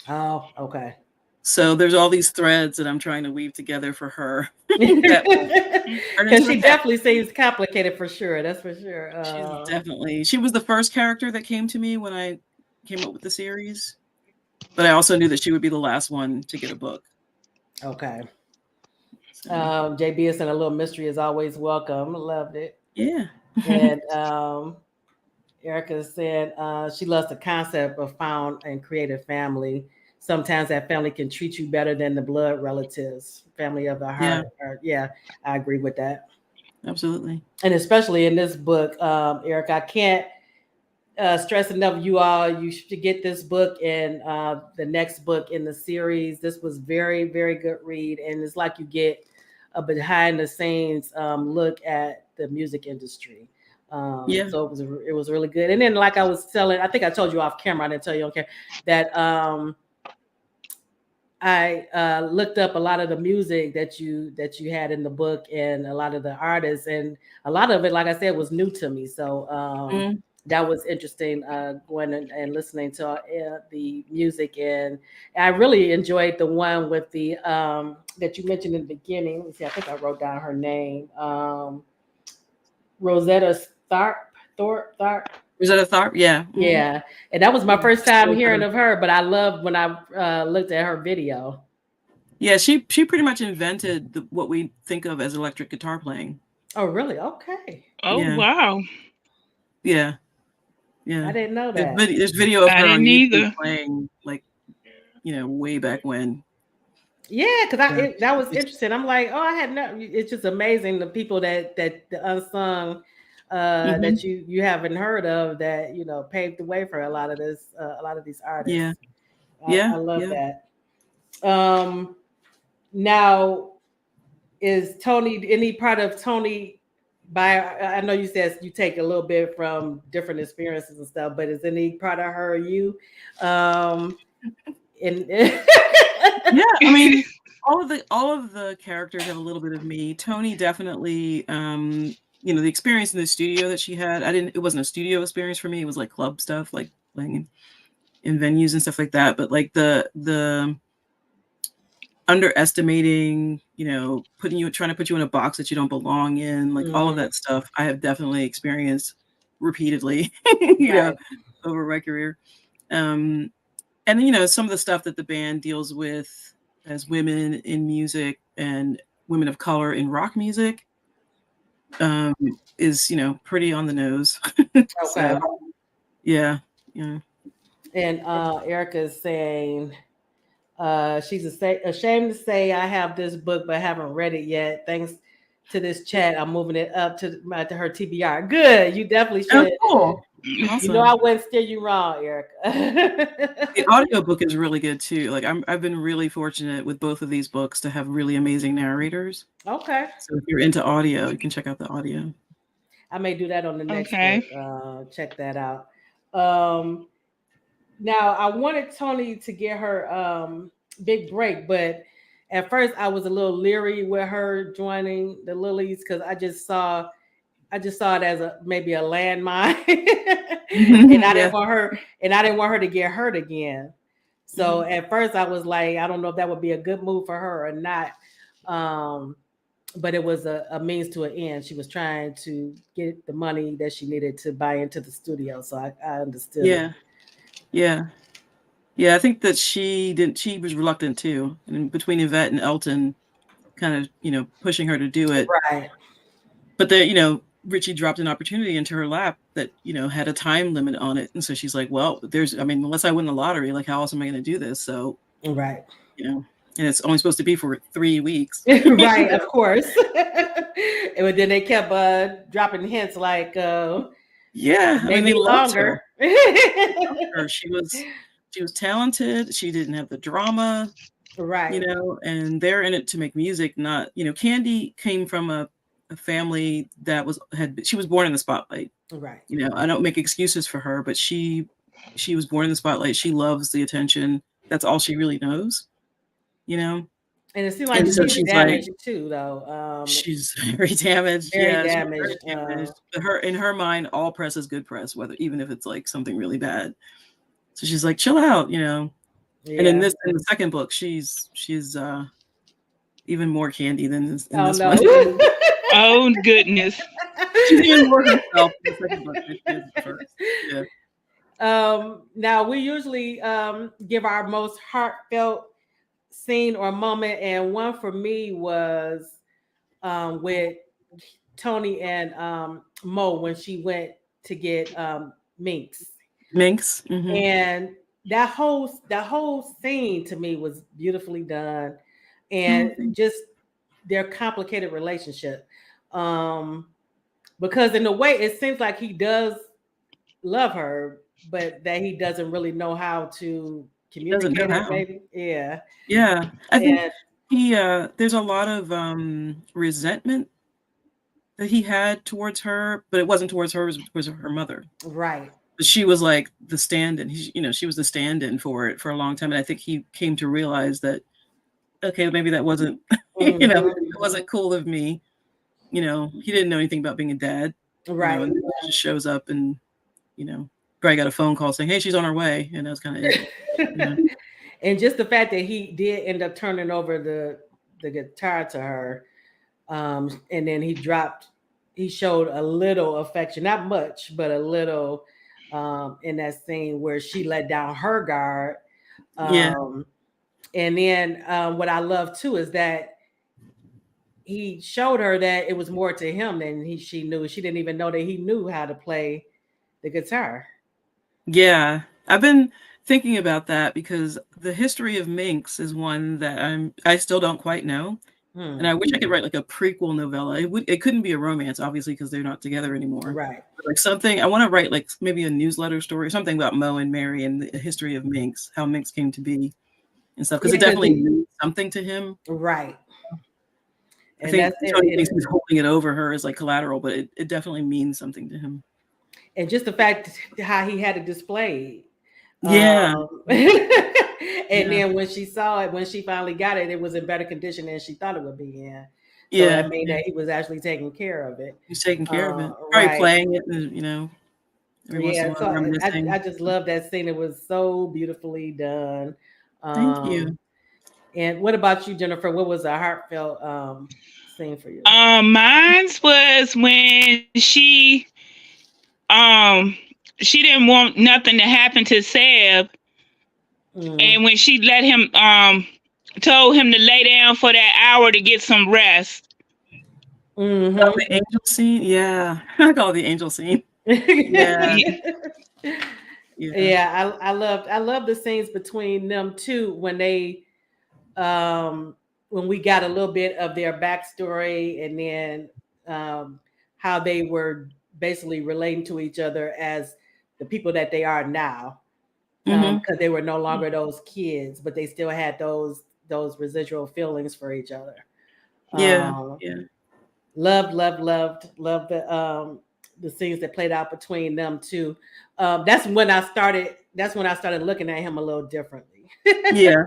Oh, okay. So there's all these threads that I'm trying to weave together for her. Because she definitely seems complicated for sure. That's for sure. She was the first character that came to me when I came up with the series, but I also knew that she would be the last one to get a book. Okay. So. JB is in a little mystery is always welcome. Loved it. Yeah. And Erica said she loves the concept of found and created family. Sometimes that family can treat you better than the blood relatives, family of the heart. I agree with that. Absolutely. And especially in this book, Erica, I can't stress enough, you should get this book and the next book in the series. This was very, very good read. And it's like you get a behind the scenes look at the music industry. So it was really good. And then like I was telling, I think I told you off camera, I didn't tell you on camera, that I looked up a lot of the music that you had in the book and a lot of the artists, and a lot of it, like I said, was new to me. So that was interesting, going and listening to the music, and I really enjoyed the one with the that you mentioned in the beginning. Let me see, I think I wrote down her name, Rosetta Thorpe. Rosetta Tharpe, yeah. Yeah, and that was my first So time hearing good. of her, but I loved when I looked at her video. Yeah, she pretty much invented what we think of as electric guitar playing. Oh, really? Okay. Oh Yeah. wow. Yeah. Yeah. I didn't know There's that. there's video of I her on didn't YouTube either. playing, like, way back when. Yeah, because Yeah. that was interesting. I'm like, oh, I had no. It's just amazing the people that the unsung Mhm. that you haven't heard of that paved the way for a lot of these artists. Yeah. I Yeah. love Yeah. that. Now, is Tony any part of Tony? I know you said you take a little bit from different experiences and stuff, but is any part of her you? In Yeah, I mean, all of the characters have a little bit of me. Tony definitely, the experience in the studio that she had, it wasn't a studio experience for me. It was like club stuff, like playing in venues and stuff like that. But like the underestimating, trying to put you in a box that you don't belong in, like all of that stuff, I have definitely experienced repeatedly, Right. over my career. And then, some of the stuff that the band deals with as women in music and women of color in rock music is, pretty on the nose. Okay. So, yeah. And Erica is saying she's ashamed to say I have this book but haven't read it yet. Thanks to this chat, I'm moving it up to her TBR. Good. You definitely should. Oh, cool. Awesome. I wouldn't steer you wrong, Erica. The audiobook is really good too. Like I've been really fortunate with both of these books to have really amazing narrators. Okay. So if you're into audio, you can check out the audio. I may do that on the next Okay. book. Check that out. Now I wanted Tony to get her big break, but at first I was a little leery with her joining the Lillys because I just saw it as maybe a landmine, and I didn't want her to get hurt again. So at first I was like, I don't know if that would be a good move for her or not. But it was a means to an end. She was trying to get the money that she needed to buy into the studio. So I understood. Yeah. Yeah. Yeah. I think that she was reluctant too. And between Yvette and Elton kind of, pushing her to do it. Right. But Richie dropped an opportunity into her lap that, had a time limit on it. And so she's like, well, unless I win the lottery, like how else am I going to do this? So, right. And it's only supposed to be for 3 weeks. Right, of course. And then they kept dropping hints like, yeah, maybe they loved longer. her. She was talented. She didn't have the drama, right. And they're in it to make music. Not, Candy came from a family that she was born in the spotlight. Right. I don't make excuses for her, but she was born in the spotlight. She loves the attention. That's all she really knows. And it seems like she's damaged too, though. She's very damaged. Very damaged. But in her mind, all press is good press, even if it's like something really bad. So she's like, chill out, Yeah. And in the second book, she's even more candy than in this one. Oh goodness. She's even more herself in the second book than she is in the first. Yeah. Now we usually give our most heartfelt scene or moment, and one for me was with Tony and Mo when she went to get Minx. Mm-hmm. And that whole scene to me was beautifully done, and just their complicated relationship. Because in a way it seems like he does love her, but that he doesn't really know how to communicate it, maybe. Yeah. I think there's a lot of resentment that he had towards her, but it wasn't towards her, it was towards her mother. Right. She was like the stand-in. She was the stand-in for it for a long time. And I think he came to realize that, okay, maybe that wasn't, it wasn't cool of me. He didn't know anything about being a dad. Right. And he just shows up and probably got a phone call saying, "Hey, she's on her way," and that's kind of it. And just the fact that he did end up turning over the guitar to her, and then he showed a little affection, not much, but a little, in that scene where she let down her guard. And then what I love too is that he showed her that it was more to him than she knew. She didn't even know that he knew how to play the guitar. Yeah, I've been thinking about that because the history of Minx is one that I still don't quite know. And I wish I could write like a prequel novella. It couldn't be a romance, obviously, because they're not together anymore. Right. But like something, I want to write like maybe a newsletter story, something about Mo and Mary and the history of Minx, how Minx came to be and stuff. Because it definitely means something to him. Right. I think Tony thinks he's holding it over her as like collateral, but it definitely means something to him. And just the fact how he had it displayed. Yeah. Then when she saw it, when she finally got it, it was in better condition than she thought it would be in. So that mean that he was actually taking care of it. He's taking care of it. Probably playing it, Yeah, so I just love that scene. It was so beautifully done. Thank you. And what about you, Jennifer? What was a heartfelt scene for you? Mine was when she didn't want nothing to happen to Seb. And when she let him, told him to lay down for that hour to get some rest. Oh, the angel scene? Yeah. I call it the angel scene. Yeah. I love the scenes between them two when they when we got a little bit of their backstory, and then how they were basically relating to each other as the people that they are now, because they were no longer those kids, but they still had those residual feelings for each other. Loved the scenes that played out between them two. That's when I started looking at him a little differently. Yeah.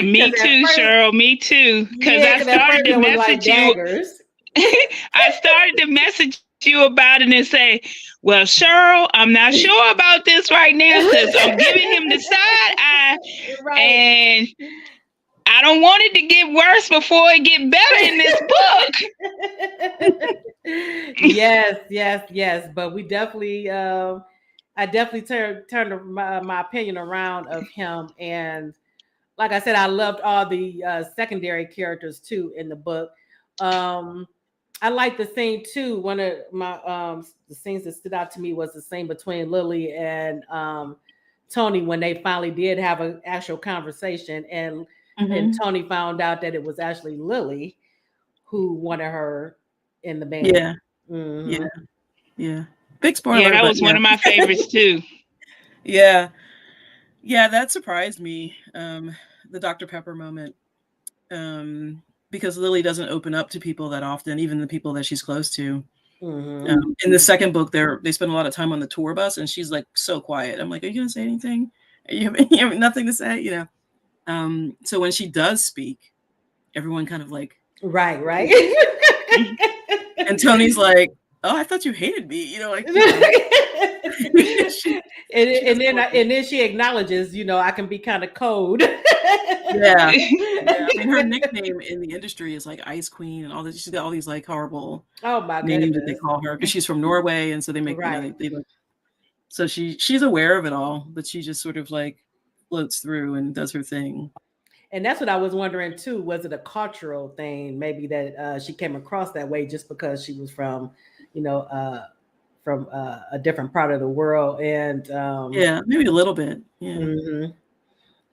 Me too, Cheryl. Me too. Because I started to message you. I started to message you about it and say, "Well, Cheryl, I'm not sure about this right now because I'm giving him the side eye, and I don't want it to get worse before it get better in this book." Yes. But we definitely, I definitely turned my opinion around of him, and like I said, I loved all the secondary characters too in the book. I like the scene too. One of my the scenes that stood out to me was the scene between Lily and Tony when they finally did have an actual conversation, and Tony found out that it was actually Lily who wanted her in the band. Yeah. Big spoiler. Yeah, that was one of my favorites too. Yeah, that surprised me. The Dr. Pepper moment. Because Lily doesn't open up to people that often, even the people that she's close to. In the second book, they spend a lot of time on the tour bus, and she's like so quiet. I'm like, "Are you gonna say anything? You have nothing to say?" So when she does speak, everyone kind of like right. And Tony's like, "Oh, I thought you hated me," and then she acknowledges, I can be kind of cold. Yeah. I mean, her nickname in the industry is like Ice Queen and all this. She's got all these like horrible names that they call her because she's from Norway, and so they make so she's aware of it all, but she just sort of like floats through and does her thing. And that's what I was wondering too. Was it a cultural thing? Maybe that she came across that way just because she was from, from a different part of the world, and maybe a little bit.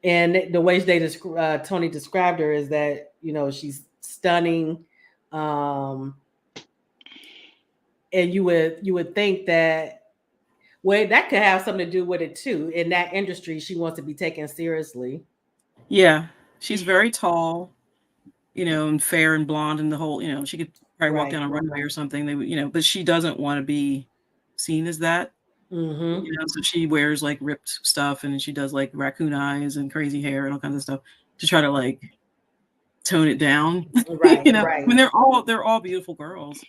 And the way Tony described her is that she's stunning, and you would think that that could have something to do with it too. In that industry, she wants to be taken seriously. Yeah, she's very tall, and fair and blonde, and the whole, she could probably walk down a runway or something. They would, but she doesn't want to be seen as that. So she wears like ripped stuff, and she does like raccoon eyes and crazy hair and all kinds of stuff to try to like tone it down. I mean, they're all beautiful girls,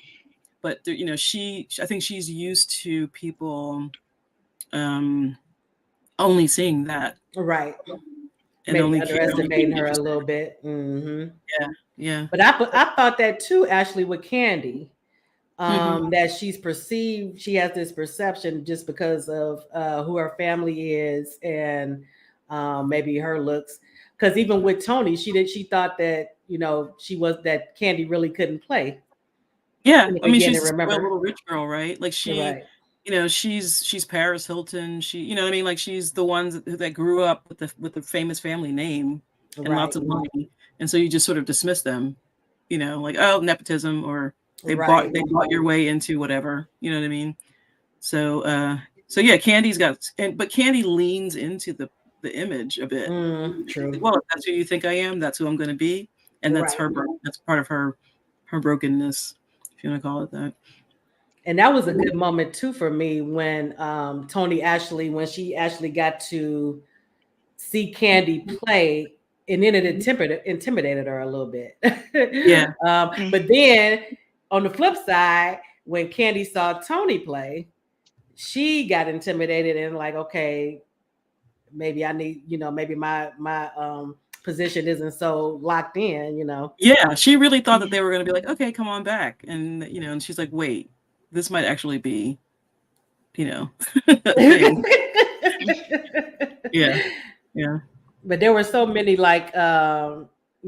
but you know, I think she's used to people only seeing that, Right. and Maybe only underestimating her a little bit. Mm-hmm. Yeah. But I thought that too, Ashley, with Candy. That she's perceived, she has this perception just because of who her family is and maybe her looks. Because even with Tony, she thought that, you know, that Candy really couldn't play. Yeah, In the I mean, beginning, she's a spoiled remember? little rich girl, right? Like Right. you know, she's Paris Hilton. She, you know what I mean? Like she's the ones that grew up with the famous family name and Right. lots of money, and so you just sort of dismiss them, you know, like, oh, nepotism, or they Right. bought your way into whatever, you know what I mean? So yeah, but Candy leans into the image a bit. True. Like, well, if that's who you think I am, that's who I'm going to be, and that's Right. that's part of her brokenness, if you want to call it that. And that was a good moment too for me when when she actually got to see Candy play, and then it intimidated her a little bit. Yeah. But then on the flip side, when Candy saw Tony play, she got intimidated and like, okay, maybe I need, you know, maybe my position isn't so locked in, you know. Yeah, she really thought that they were going to be like, okay, come on back, and you know, and she's like, wait, this might actually be, you know, a thing. Yeah. But there were so many like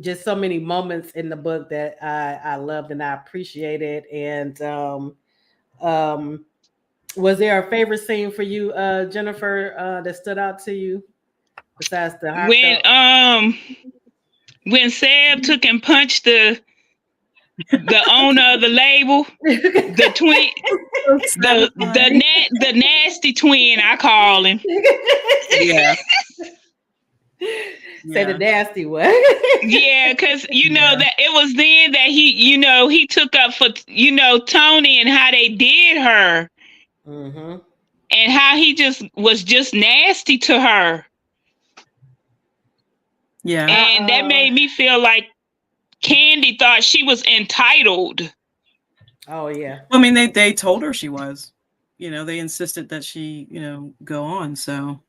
just so many moments in the book that I loved and I appreciated. And was there a favorite scene for you, Jennifer, that stood out to you besides the heartfelt? When Seb took and punched the owner of the label, the twin, the nasty twin, I call him. Yeah. Say the nasty one. Yeah, because you know that it was then that he took up for Tony and how they did her, and how he was just nasty to her. Yeah, and that made me feel like Candy thought she was entitled. Oh yeah. I mean, they told her she was. You know, they insisted that she, you know, go on. So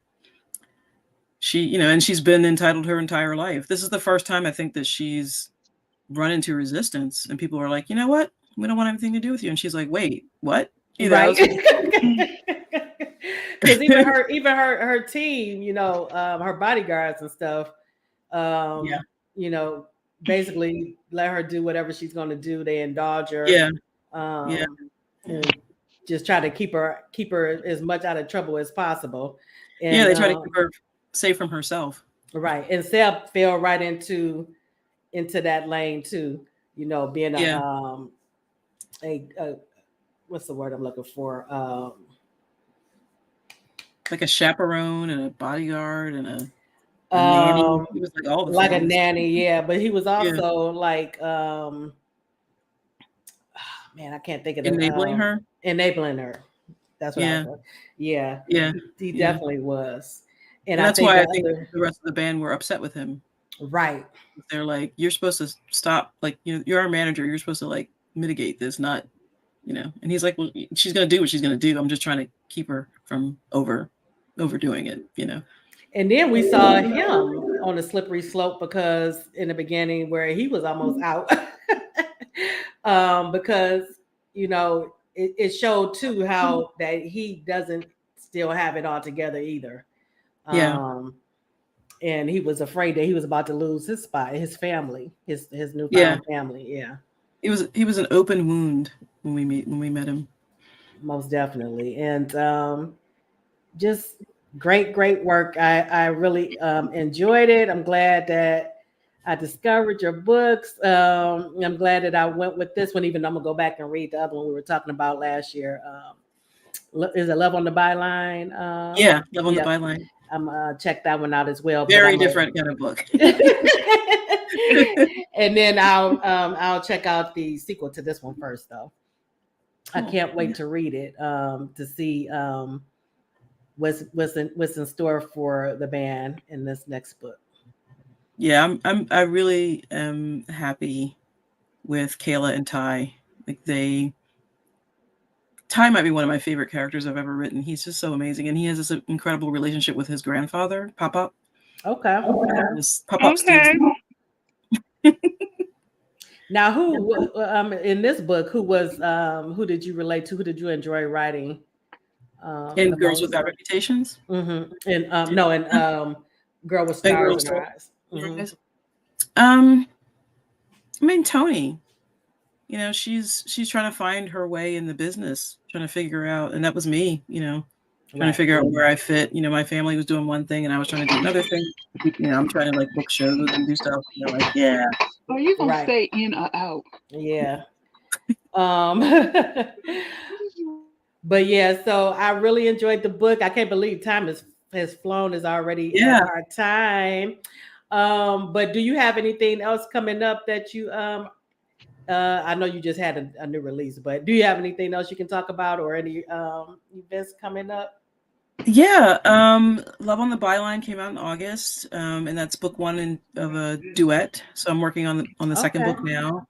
she, you know, and she's been entitled her entire life. This is the first time I think that she's run into resistance, and people are like, you know what, we don't want anything to do with you. And she's like, wait, what? You know, because even her team, you know, her bodyguards and stuff, you know, basically let her do whatever she's going to do. They indulge her, and just try to keep her as much out of trouble as possible. And, they try to keep her safe from herself. Right, and Seb fell right into that lane too. You know, being a what's the word I'm looking for? Like a chaperone and a bodyguard and a nanny. He was like all the like things. A nanny, yeah. But he was also like, man, I can't think of it. Enabling her. That's what I thought. Yeah. He definitely was. And that's why I think the rest of the band were upset with him. Right. They're like, you're supposed to stop. Like, you know, you're our manager. You're supposed to like mitigate this, not, you know. And he's like, well, she's going to do what she's going to do. I'm just trying to keep her from overdoing it, you know. And then we saw him on a slippery slope, because in the beginning where he was almost out, because, you know, it showed too how that he doesn't still have it all together either. And he was afraid that he was about to lose his spot, his family, his newfound family. Yeah. He was an open wound when we met him. Most definitely. And just great work. I really enjoyed it. I'm glad that I discovered your books. I'm glad that I went with this one, even though I'm gonna go back and read the other one we were talking about last year. Is it Love on the Byline? Love on the Byline. I'm check that one out as well. Very different kind of book. And then I'll check out the sequel to this one first, though. I can't wait to read it, to see what's in store for the band in this next book. Yeah, I really am happy with Kayla and Ty. Like Ty might be one of my favorite characters I've ever written. He's just so amazing, and he has this incredible relationship with his grandfather, Pop-Up. Okay. Pop-Up Okay. Now, who in this book, who did you relate to? Who did you enjoy writing? And Girls with Bad Reputations. Mm-hmm. And no, and Girl with Stars in Her Eyes. Mm-hmm. I mean, Tony. You know, she's trying to find her way in the business, trying to figure out, and that was me. You know, trying to figure out where I fit. You know, my family was doing one thing, and I was trying to do another thing. You know, I'm trying to like book shows and do stuff. You know, like yeah. Are you gonna stay in or out? Yeah. But yeah, so I really enjoyed the book. I can't believe time has flown. Is already at our time. But do you have anything else coming up that you I know you just had a new release, but do you have anything else you can talk about or any events coming up? Yeah, Love on the Byline came out in August, and that's book one of a duet. So I'm working on the second book now.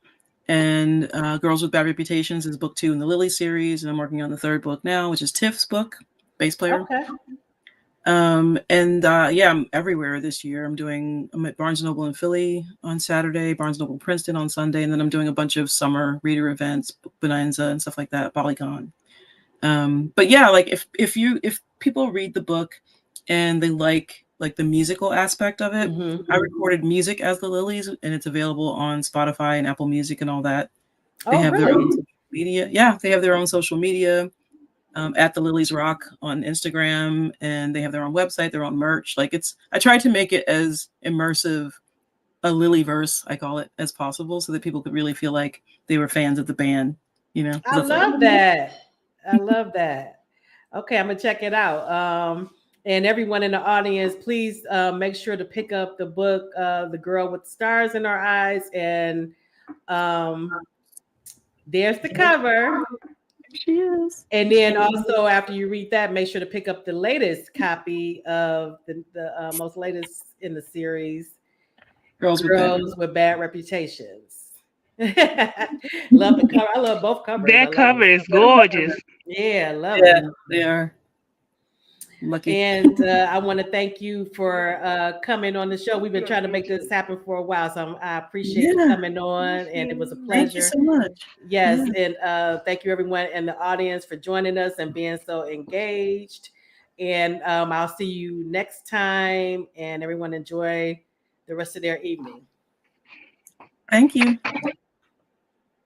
And Girls with Bad Reputations is book 2 in the Lillys series, and I'm working on the third book now, which is Tiff's book, bass player. Okay. Yeah, I'm everywhere this year. I'm at Barnes & Noble in Philly on Saturday, Barnes & Noble Princeton on Sunday, and then I'm doing a bunch of summer reader events, Book Bonanza and stuff like that, Polygon. But yeah, like if people read the book and they like the musical aspect of it, I recorded music as the Lillys, and it's available on Spotify and Apple Music and all that. They have their own social media. Yeah, they have their own social media. At the Lillys Rock on Instagram, and they have their own website, their own merch. Like I tried to make it as immersive a Lillyverse, I call it, as possible, so that people could really feel like they were fans of the band. You know, I love that. I love that. Okay, I'm gonna check it out. And everyone in the audience, please make sure to pick up the book, "The Girl with Stars in Her Eyes," and there's the cover. She is. And then also after you read that, make sure to pick up the latest copy of the most latest in the series, Girls with Bad Reputations. Love the cover. I love both covers. That cover is gorgeous. Yeah, I love it. They are. Lucky. And I want to thank you for coming on the show. We've been trying to make this happen for a while, so I appreciate you coming on, and it was a pleasure. Thank you so much. Yes, and thank you everyone in the audience for joining us and being so engaged. And I'll see you next time, and everyone enjoy the rest of their evening. Thank you.